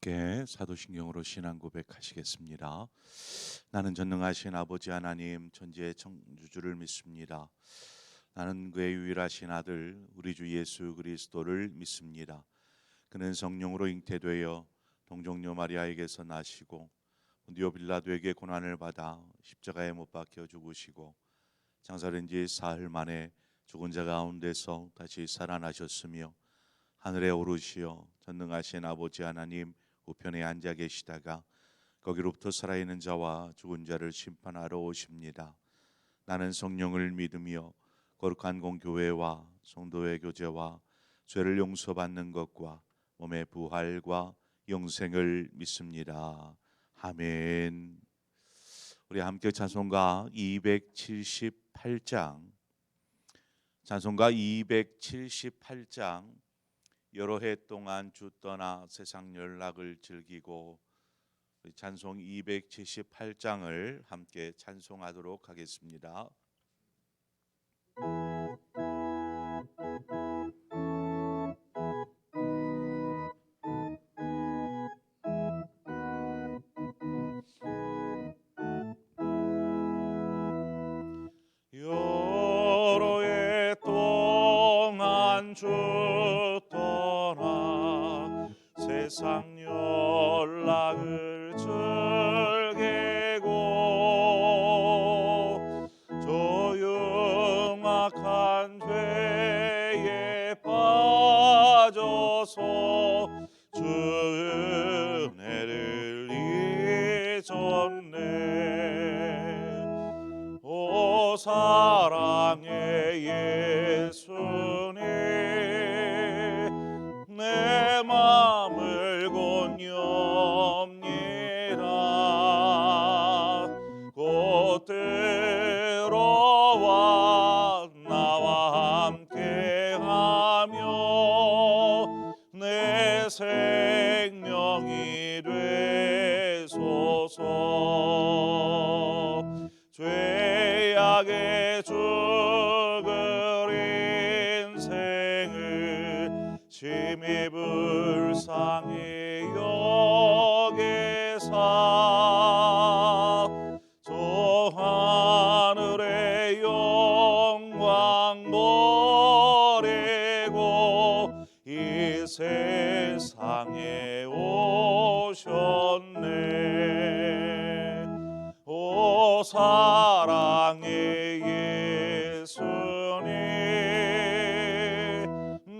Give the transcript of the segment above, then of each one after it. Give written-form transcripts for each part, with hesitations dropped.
함께 사도신경으로 신앙 고백하시겠습니다. 나는 전능하신 아버지 하나님 천지의 창조주를 믿습니다. 나는 그의 유일하신 아들 우리 주 예수 그리스도를 믿습니다. 그는 성령으로 잉태되어 동정녀 마리아에게서 나시고 본디오 빌라도에게 고난을 받아 십자가에 못 박혀 죽으시고 장사된 지 사흘 만에 죽은 자 가운데서 다시 살아나셨으며 하늘에 오르시어 전능하신 아버지 하나님 우편에 앉아 계시다가 거기로부터 살아있는 자와 죽은 자를 심판하러 오십니다. 나는 성령을 믿으며 거룩한 공교회와 성도의 교제와 죄를 용서받는 것과 몸의 부활과 영생을 믿습니다. 아멘. 우리 함께 찬송가 278장 찬송가 278장 여러 해 동안 주 떠나 세상 연락을 즐기고 찬송 278장을 함께 찬송하도록 하겠습니다. 여러 해 동안 주 떠나 세상 연락을 즐기고 조용악한 죄에 빠져서 주 은혜를 잊었네. 오 사랑의 예수님 내 맘을 권유합니다. 곧 들어와 나와 함께하며 내 생명이 되소서. 죄악의 죽을 인생을 심히 불쌍히 여기사 저 하늘의 영광 버리고 이 세상에 오셨네. 오 사랑의 예수님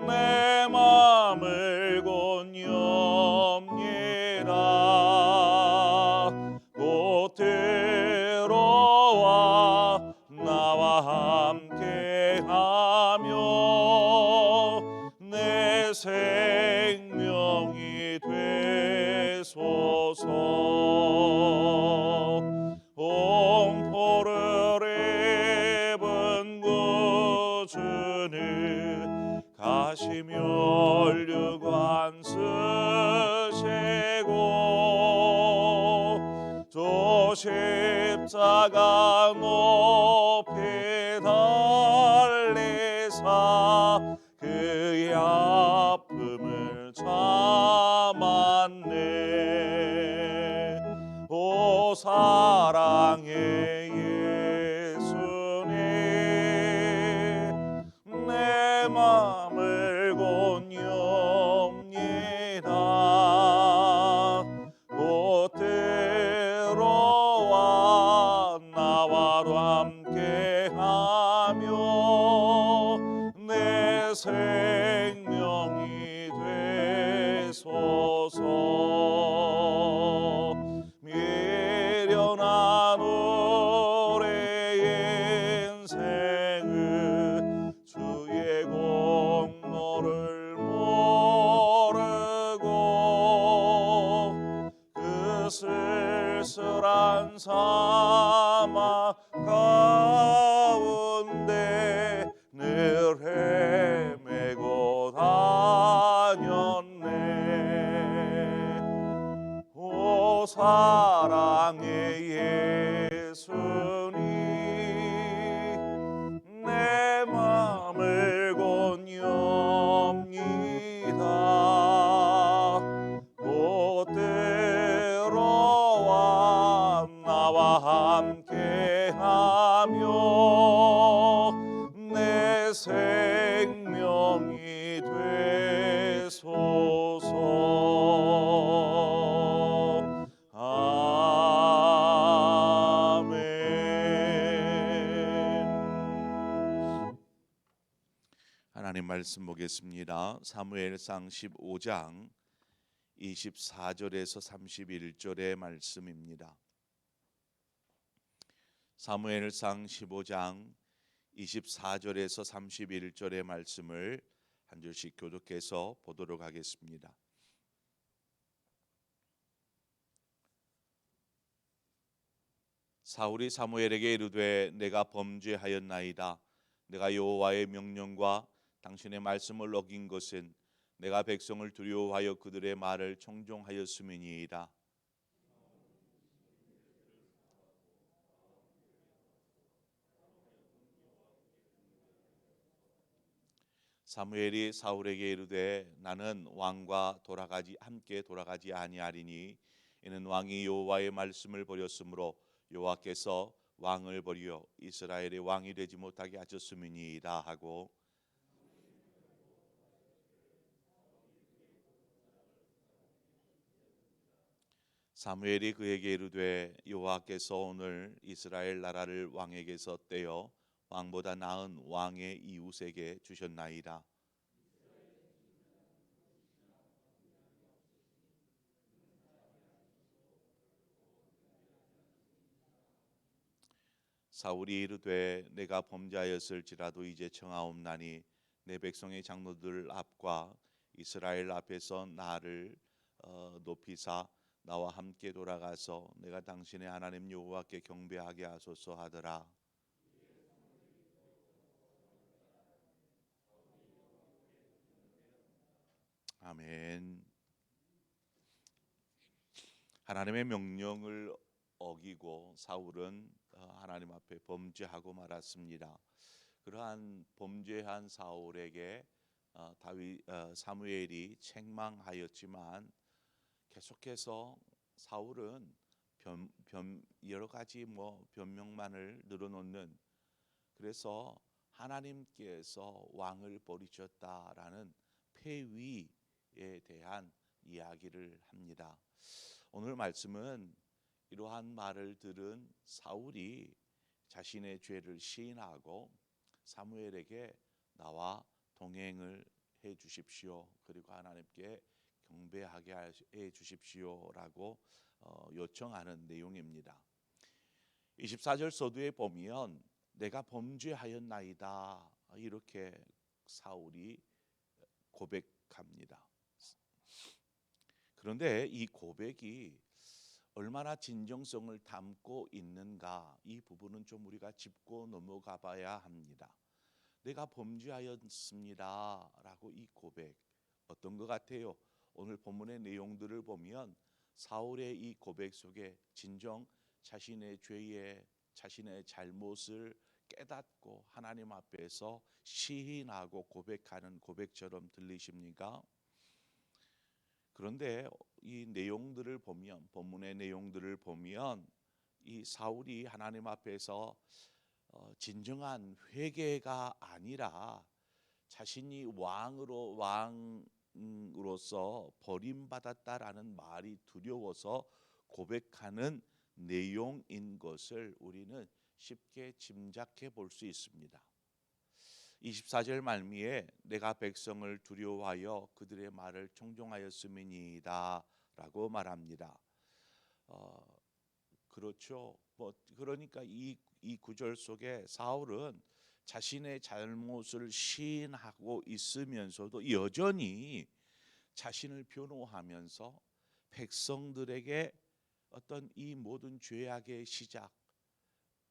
내 맘을 권유합니다. 곧 들어와 나와 함께하며 내 생명이 되소서. 공포를 입은 구주는 가시면류관 쓰시고 저 십자가 높이 달리사 그의 아픔을 참았네. 오 사랑의 예수님 내 맘을 권유합니다. 곧 들어와 나와로 함께하며 내 생명이 되소서. 미련한 우리의 인생은 주의 공로를 모르고 그 쓸쓸한 사막 가운데 늘 헤매고 다녔네. 오 사랑의 예수님 내 맘을 권유합니다. 곧 말씀 보겠습니다. 사무엘상 15장 24절에서 31절의 말씀입니다. 사무엘상 15장 24절에서 31절의 말씀을 한 절씩 교독해서 보도록 하겠습니다. 사울이 사무엘에게 이르되 내가 범죄하였나이다. 내가 여호와의 명령과 당신의 말씀을 어긴 것은 내가 백성을 두려워하여 그들의 말을 청종하였음이니이다. 사무엘이 사울에게 이르되 나는 왕과 함께 돌아가지 아니하리니 이는 왕이 여호와의 말씀을 버렸으므로 여호와께서 왕을 버리어 이스라엘의 왕이 되지 못하게 하셨음이니이다 하고, 사무엘이 그에게 이르되 여호와께서 오늘 이스라엘 나라를 왕에게서 떼어 왕보다 나은 왕의 이웃에게 주셨나이다. 사울이 이르되 내가 범죄하였을지라도 이제 청하옵나니 내 백성의 장로들 앞과 이스라엘 앞에서 나를 높이사 나와 함께 돌아가서 내가 당신의 하나님 여호와께 경배하게 하소서 하더라. 아멘. 하나님의 명령을 어기고 사울은 하나님 앞에 범죄하고 말았습니다. 그러한 범죄한 사울에게 사무엘이 책망하였지만 계속해서 사울은 여러 가지 변명만을 늘어놓는, 그래서 하나님께서 왕을 버리셨다라는 폐위에 대한 이야기를 합니다. 오늘 말씀은 이러한 말을 들은 사울이 자신의 죄를 시인하고 사무엘에게 나와 동행을 해 주십시오. 그리고 하나님께 경배하게 해 주십시오라고 요청하는 내용입니다. 24절 서두에 보면 내가 범죄하였나이다 이렇게 사울이 고백합니다. 그런데 이 고백이 얼마나 진정성을 담고 있는가, 이 부분은 좀 우리가 짚고 넘어가 봐야 합니다. 내가 범죄하였습니다 라고 이 고백 어떤 것 같아요? 오늘 본문의 내용들을 보면 사울의 이 고백 속에 진정 자신의 죄에 자신의 잘못을 깨닫고 하나님 앞에서 시인하고 고백하는 고백처럼 들리십니까? 그런데 이 내용들을 보면, 본문의 내용들을 보면 이 사울이 하나님 앞에서 진정한 회개가 아니라 자신이 왕으로서 버림받았다라는 말이 두려워서 고백하는 내용인 것을 우리는 쉽게 짐작해 볼 수 있습니다. 24절 말미에 내가 백성을 두려워하여 그들의 말을 청종하였음이니이다 라고 말합니다. 그렇죠. 그러니까 이 구절 속에 사울은 자신의 잘못을 시인하고 있으면서도 여전히 자신을 변호하면서 백성들에게 어떤 이 모든 죄악의 시작,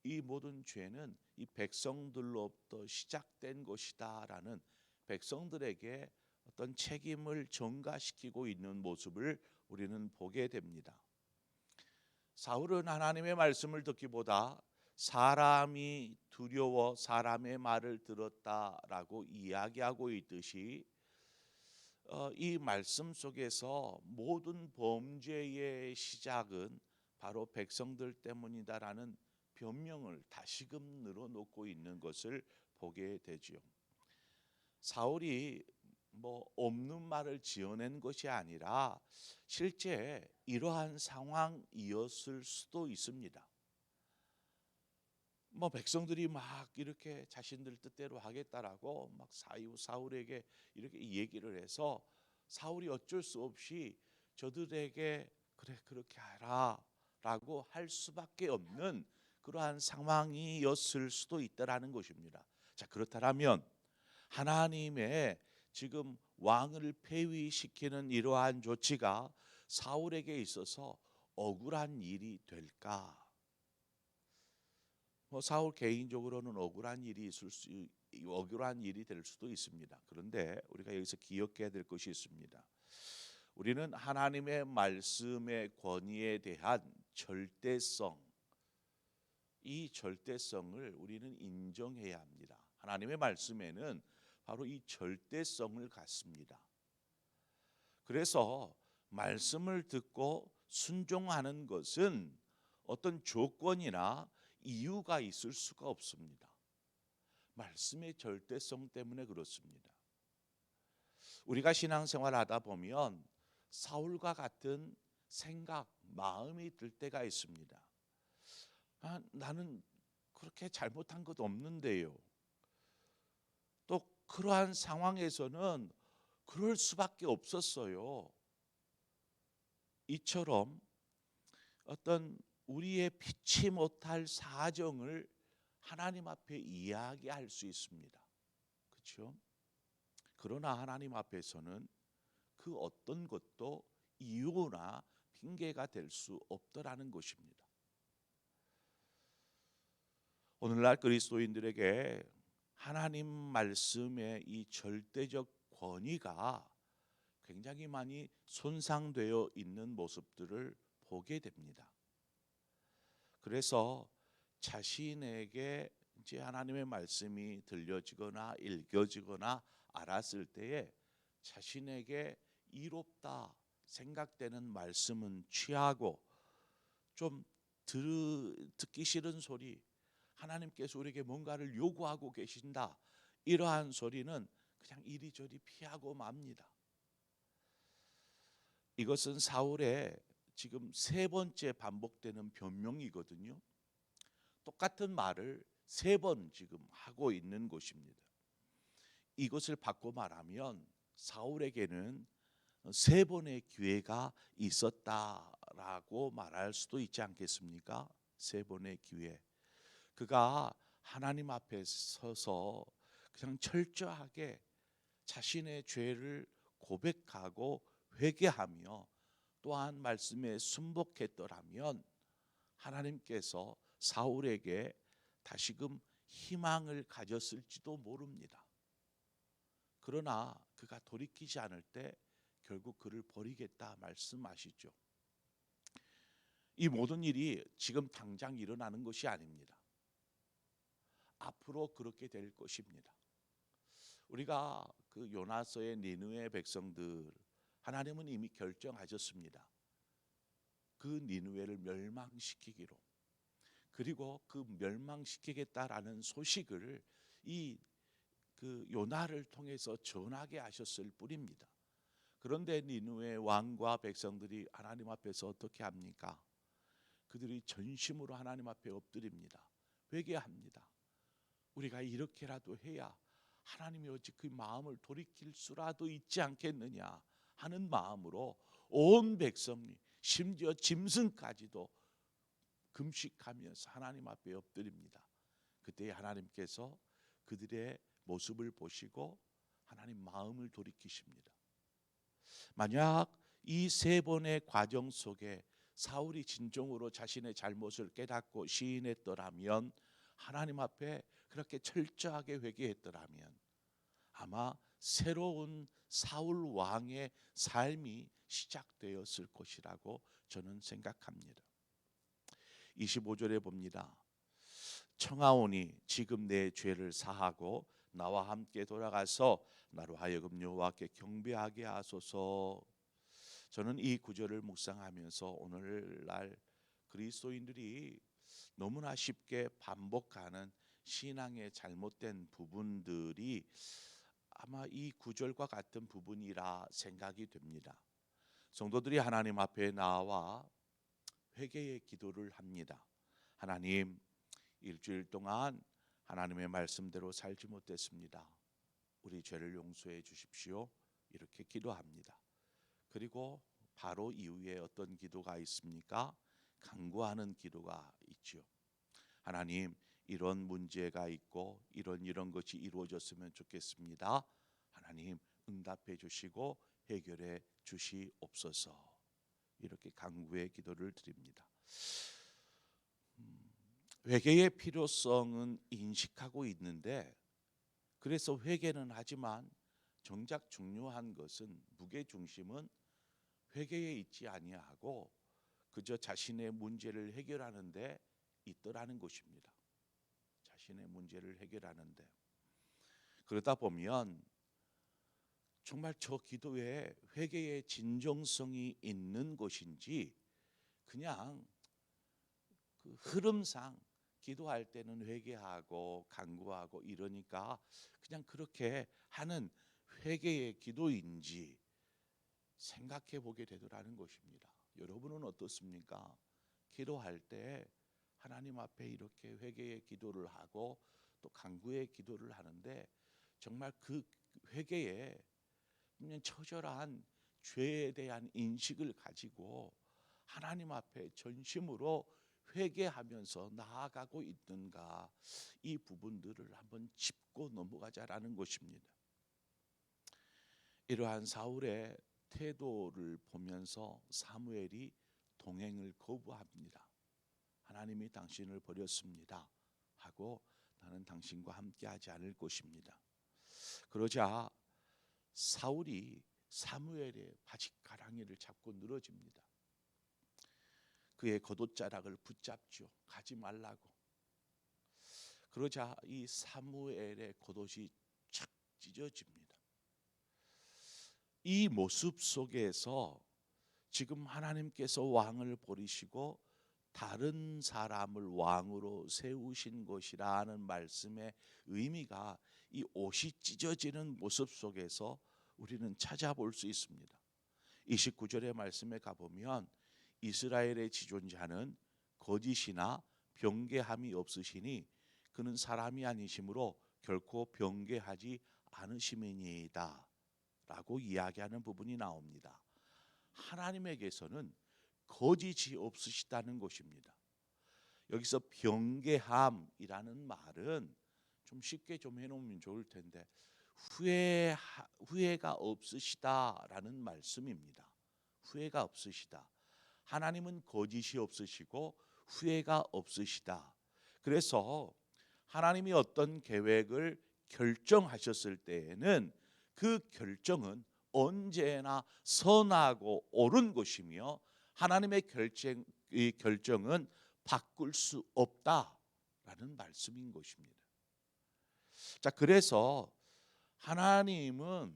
이 모든 죄는 이 백성들로부터 시작된 것이다라는 백성들에게 어떤 책임을 전가시키고 있는 모습을 우리는 보게 됩니다. 사울은 하나님의 말씀을 듣기보다 사람이 두려워 사람의 말을 들었다라고 이야기하고 있듯이 이 말씀 속에서 모든 범죄의 시작은 바로 백성들 때문이다라는 변명을 다시금 늘어놓고 있는 것을 보게 되지요. 사울이 없는 말을 지어낸 것이 아니라 실제 이러한 상황이었을 수도 있습니다. 뭐 백성들이 막 이렇게 자신들 뜻대로 하겠다라고 막 사울에게 이렇게 얘기를 해서 사울이 어쩔 수 없이 저들에게 그래 그렇게 하라라고 할 수밖에 없는 그러한 상황이었을 수도 있다라는 것입니다. 자, 그렇다면 하나님의 지금 왕을 폐위시키는 이러한 조치가 사울에게 있어서 억울한 일이 될까? 뭐 사울 개인적으로는 억울한 일이 될 수도 있습니다. 그런데 우리가 여기서 기억해야 될 것이 있습니다. 우리는 하나님의 말씀의 권위에 대한 절대성, 이 절대성을 우리는 인정해야 합니다. 하나님의 말씀에는 바로 이 절대성을 갖습니다. 그래서 말씀을 듣고 순종하는 것은 어떤 조건이나 이유가 있을 수가 없습니다. 말씀의 절대성 때문에 그렇습니다. 우리가 신앙생활 하다 보면 사울과 같은 생각, 마음이 들 때가 있습니다. 나는 그렇게 잘못한 것 없는데요. 또 그러한 상황에서는 그럴 수밖에 없었어요. 이처럼 어떤 우리의 피치 못할 사정을 하나님 앞에 이야기할 수 있습니다. 그렇죠? 그러나 하나님 앞에서는 그 어떤 것도 이유나 핑계가 될 수 없더라는 것입니다. 오늘날 그리스도인들에게 하나님 말씀의 이 절대적 권위가 굉장히 많이 손상되어 있는 모습들을 보게 됩니다. 그래서 자신에게 이제 하나님의 말씀이 들려지거나 읽혀지거나 알았을 때에 자신에게 이롭다 생각되는 말씀은 취하고 좀 듣기 싫은 소리, 하나님께서 우리에게 뭔가를 요구하고 계신다, 이러한 소리는 그냥 이리저리 피하고 맙니다. 이것은 사울의 지금 세 번째 반복되는 변명이거든요. 똑같은 말을 세 번 지금 하고 있는 것입니다. 이것을 바꿔 말하면 사울에게는 세 번의 기회가 있었다라고 말할 수도 있지 않겠습니까? 세 번의 기회. 그가 하나님 앞에 서서 그냥 철저하게 자신의 죄를 고백하고 회개하며 또한 말씀에 순복했더라면 하나님께서 사울에게 다시금 희망을 가졌을지도 모릅니다. 그러나 그가 돌이키지 않을 때 결국 그를 버리겠다 말씀하시죠. 이 모든 일이 지금 당장 일어나는 것이 아닙니다. 앞으로 그렇게 될 것입니다. 우리가 그 요나서의 니느웨 백성들, 하나님은 이미 결정하셨습니다. 그 니느웨를 멸망시키기로. 그리고 그 멸망시키겠다라는 소식을 그 요나를 통해서 전하게 하셨을 뿐입니다. 그런데 니느웨 왕과 백성들이 하나님 앞에서 어떻게 합니까? 그들이 전심으로 하나님 앞에 엎드립니다. 회개합니다. 우리가 이렇게라도 해야 하나님이 어찌 그 마음을 돌이킬 수라도 있지 않겠느냐 하는 마음으로 온 백성이 심지어 짐승까지도 금식하면서 하나님 앞에 엎드립니다. 그때 하나님께서 그들의 모습을 보시고 하나님 마음을 돌이키십니다. 만약 이 세 번의 과정 속에 사울이 진정으로 자신의 잘못을 깨닫고 시인했더라면, 하나님 앞에 그렇게 철저하게 회개했더라면 아마 새로운 사울 왕의 삶이 시작되었을 것이라고 저는 생각합니다. 25절에 봅니다. 청하오니 지금 내 죄를 사하고 나와 함께 돌아가서 나로 하여금 여호와께 경배하게 하소서. 저는 이 구절을 묵상하면서 오늘날 그리스도인들이 너무나 쉽게 반복하는 신앙의 잘못된 부분들이 아마 이 구절과 같은 부분이라 생각이 됩니다. 성도들이 하나님 앞에 나와 회개의 기도를 합니다. 하나님, 일주일 동안 하나님의 말씀대로 살지 못했습니다. 우리 죄를 용서해 주십시오. 이렇게 기도합니다. 그리고 바로 이후에 어떤 기도가 있습니까? 간구하는 기도가 있죠. 하나님, 이런 문제가 있고 이런 것이 이루어졌으면 좋겠습니다. 하나님, 응답해 주시고 해결해 주시옵소서. 이렇게 간구의 기도를 드립니다. 회개의 필요성은 인식하고 있는데, 그래서 회개는 하지만 정작 중요한 것은, 무게 중심은 회개에 있지 아니하고 그저 자신의 문제를 해결하는 데 있더라는 것입니다. 자신의 문제를 해결하는데, 그러다 보면 정말 저 기도에 회개의 진정성이 있는 것인지, 그냥 그 흐름상 기도할 때는 회개하고 간구하고 이러니까 그냥 그렇게 하는 회개의 기도인지 생각해 보게 되더라는 것입니다. 여러분은 어떻습니까? 기도할 때 하나님 앞에 이렇게 회개의 기도를 하고 또 간구의 기도를 하는데, 정말 그 회개에 그냥 처절한 죄에 대한 인식을 가지고 하나님 앞에 전심으로 회개하면서 나아가고 있는가, 이 부분들을 한번 짚고 넘어가자라는 것입니다. 이러한 사울의 태도를 보면서 사무엘이 동행을 거부합니다. 하나님이 당신을 버렸습니다 하고, 나는 당신과 함께하지 않을 것입니다. 그러자 사울이 사무엘의 바짓가랑이를 잡고 늘어집니다. 그의 겉옷자락을 붙잡죠. 가지 말라고. 그러자 이 사무엘의 겉옷이 착 찢어집니다. 이 모습 속에서 지금 하나님께서 왕을 버리시고 다른 사람을 왕으로 세우신 것이라는 말씀의 의미가 이 옷이 찢어지는 모습 속에서 우리는 찾아볼 수 있습니다. 29절의 말씀에 가보면, 이스라엘의 지존자는 거짓이나 변개함이 없으시니 그는 사람이 아니시므로 결코 변개하지 않으심이니이다 라고 이야기하는 부분이 나옵니다. 하나님에게서는 거짓이 없으시다는 것입니다. 여기서 변개함이라는 말은 좀 쉽게 좀 해놓으면 좋을 텐데, 후회가 없으시다라는 말씀입니다. 후회가 없으시다. 하나님은 거짓이 없으시고 후회가 없으시다. 그래서 하나님이 어떤 계획을 결정하셨을 때에는 그 결정은 언제나 선하고 옳은 것이며, 하나님의 결정은 바꿀 수 없다라는 말씀인 것입니다. 자, 그래서 하나님은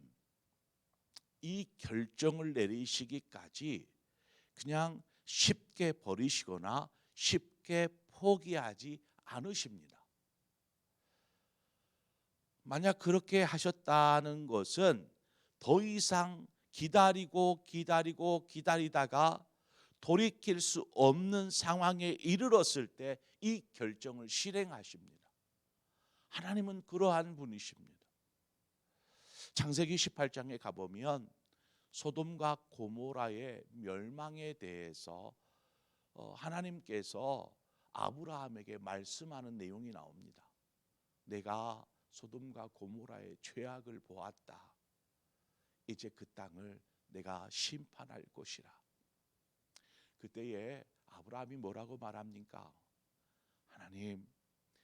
이 결정을 내리시기까지 그냥 쉽게 버리시거나 쉽게 포기하지 않으십니다. 만약 그렇게 하셨다는 것은 더 이상 기다리다가 돌이킬 수 없는 상황에 이르렀을 때 이 결정을 실행하십니다. 하나님은 그러한 분이십니다. 창세기 18장에 가보면 소돔과 고모라의 멸망에 대해서 하나님께서 아브라함에게 말씀하는 내용이 나옵니다. 내가 소돔과 고모라의 죄악을 보았다. 이제 그 땅을 내가 심판할 것이라. 그때에 아브라함이 뭐라고 말합니까? 하나님,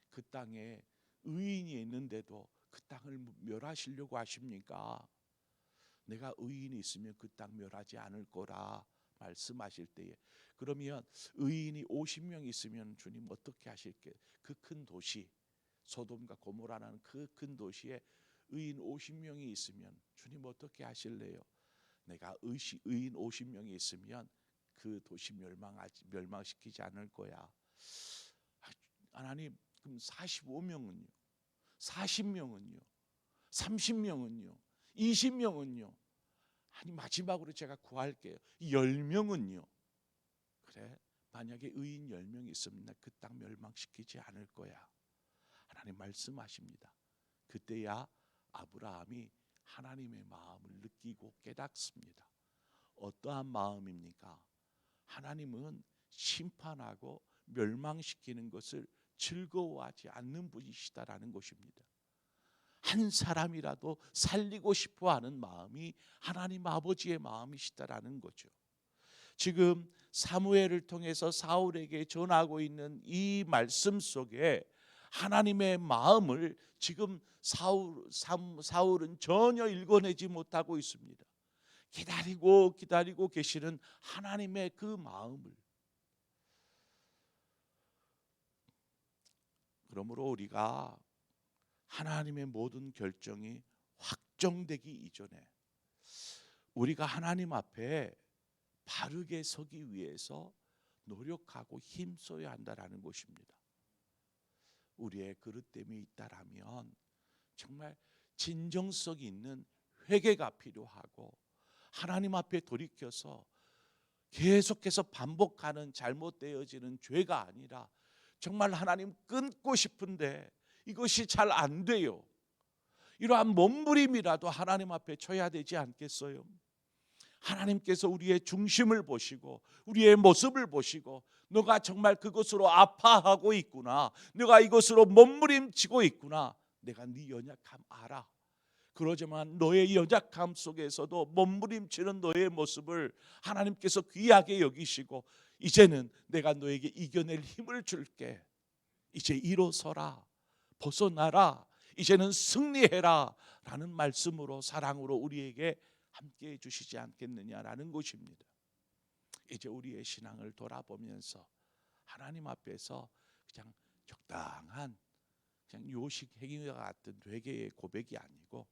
그 땅에 의인이 있는데도 그 땅을 멸하시려고 하십니까? 내가 의인이 있으면 그 땅 멸하지 않을 거라 말씀하실 때에, 그러면 의인이 50명 있으면 주님 어떻게 하실게? 그 큰 도시 소돔과 고모라라는 그 큰 도시에 의인 50명이 있으면 주님 어떻게 하실래요? 내가 의인 50명이 있으면 그 도시 멸망시키지 않을 거야. 하나님, 그럼 45명은요? 40명은요? 30명은요? 20명은요? 아니, 마지막으로 제가 구할게요. 10명은요? 그래, 만약에 의인 10명이 있으면 그 땅 멸망시키지 않을 거야. 하나님 말씀하십니다. 그때야 아브라함이 하나님의 마음을 느끼고 깨닫습니다. 어떠한 마음입니까? 하나님은 심판하고 멸망시키는 것을 즐거워하지 않는 분이시다라는 것입니다. 한 사람이라도 살리고 싶어하는 마음이 하나님 아버지의 마음이시다라는 거죠. 지금 사무엘을 통해서 사울에게 전하고 있는 이 말씀 속에 하나님의 마음을 지금 사울은 전혀 읽어내지 못하고 있습니다. 기다리고 계시는 하나님의 그 마음을. 그러므로 우리가 하나님의 모든 결정이 확정되기 이전에 우리가 하나님 앞에 바르게 서기 위해서 노력하고 힘써야 한다라는 것입니다. 우리의 그릇됨이 있다라면 정말 진정성 있는 회개가 필요하고 하나님 앞에 돌이켜서 계속해서 반복하는 잘못되어지는 죄가 아니라 정말 하나님 끊고 싶은데 이것이 잘 안 돼요. 이러한 몸부림이라도 하나님 앞에 쳐야 되지 않겠어요? 하나님께서 우리의 중심을 보시고 우리의 모습을 보시고 너가 정말 그것으로 아파하고 있구나, 너가 이것으로 몸부림치고 있구나, 내가 네 연약함 알아. 그러지만 너의 연약함 속에서도 몸부림치는 너의 모습을 하나님께서 귀하게 여기시고 이제는 내가 너에게 이겨낼 힘을 줄게. 이제 일어서라, 벗어나라, 이제는 승리해라 라는 말씀으로 사랑으로 우리에게 함께해 주시지 않겠느냐라는 것입니다. 이제 우리의 신앙을 돌아보면서 하나님 앞에서 그냥 적당한 그냥 요식 행위와 같은 회개의 고백이 아니고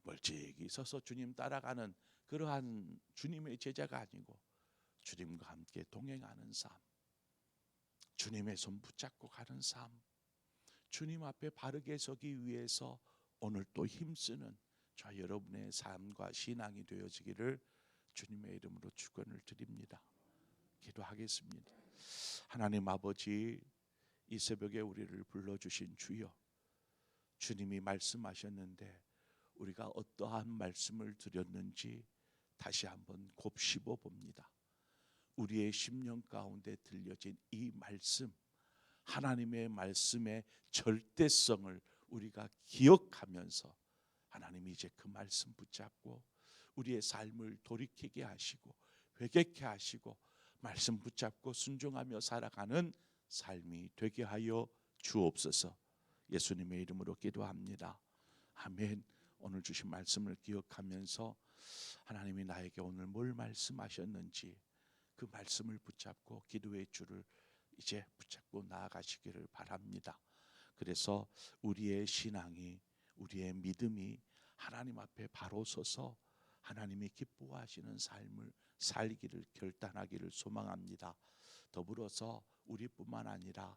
멀찍이 서서 주님 따라가는 그러한 주님의 제자가 아니고 주님과 함께 동행하는 삶, 주님의 손 붙잡고 가는 삶, 주님 앞에 바르게 서기 위해서 오늘 또 힘쓰는 저 여러분의 삶과 신앙이 되어지기를 주님의 이름으로 축원을 드립니다. 기도하겠습니다. 하나님 아버지, 이 새벽에 우리를 불러주신 주여, 주님이 말씀하셨는데 우리가 어떠한 말씀을 드렸는지 다시 한번 곱씹어 봅니다. 우리의 심령 가운데 들려진 이 말씀, 하나님의 말씀의 절대성을 우리가 기억하면서 하나님이 이제 그 말씀 붙잡고 우리의 삶을 돌이키게 하시고 회개케 하시고 말씀 붙잡고 순종하며 살아가는 삶이 되게 하여 주옵소서. 예수님의 이름으로 기도합니다. 아멘. 오늘 주신 말씀을 기억하면서 하나님이 나에게 오늘 뭘 말씀하셨는지 그 말씀을 붙잡고 기도의 줄을 이제 붙잡고 나아가시기를 바랍니다. 그래서 우리의 신앙이, 우리의 믿음이 하나님 앞에 바로 서서 하나님이 기뻐하시는 삶을 살기를 결단하기를 소망합니다. 더불어서 우리뿐만 아니라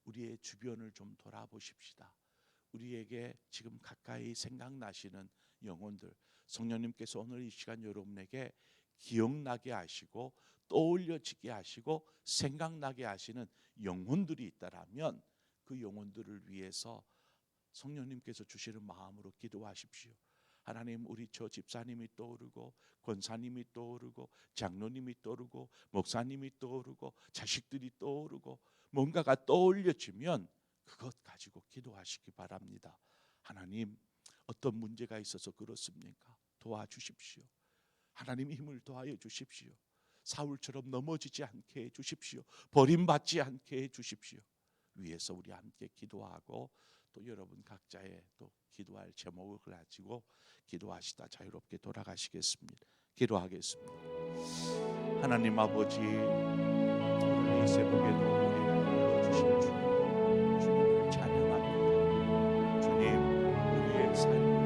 우리의 주변을 좀 돌아보십시다. 우리에게 지금 가까이 생각나시는 영혼들, 성령님께서 오늘 이 시간 여러분에게 기억나게 하시고 떠올려지게 하시고 생각나게 하시는 영혼들이 있다라면 그 영혼들을 위해서 성령님께서 주시는 마음으로 기도하십시오. 하나님, 우리 저 집사님이 떠오르고 권사님이 떠오르고 장로님이 떠오르고 목사님이 떠오르고 자식들이 떠오르고 뭔가가 떠올려지면 그것 가지고 기도하시기 바랍니다. 하나님, 어떤 문제가 있어서 그렇습니까? 도와주십시오. 하나님 힘을 더하여 주십시오. 사울처럼 넘어지지 않게 해 주십시오. 버림받지 않게 해 주십시오. 위에서 우리 함께 기도하고 또 여러분 각자의 또 기도할 제목을 가지고 기도하시다 자유롭게 돌아가시겠습니다. 기도하겠습니다. 하나님 아버지, 오늘 이 새벽에도 우리를 불러주신 주님을 찬양합니다. 주님, 우리의 삶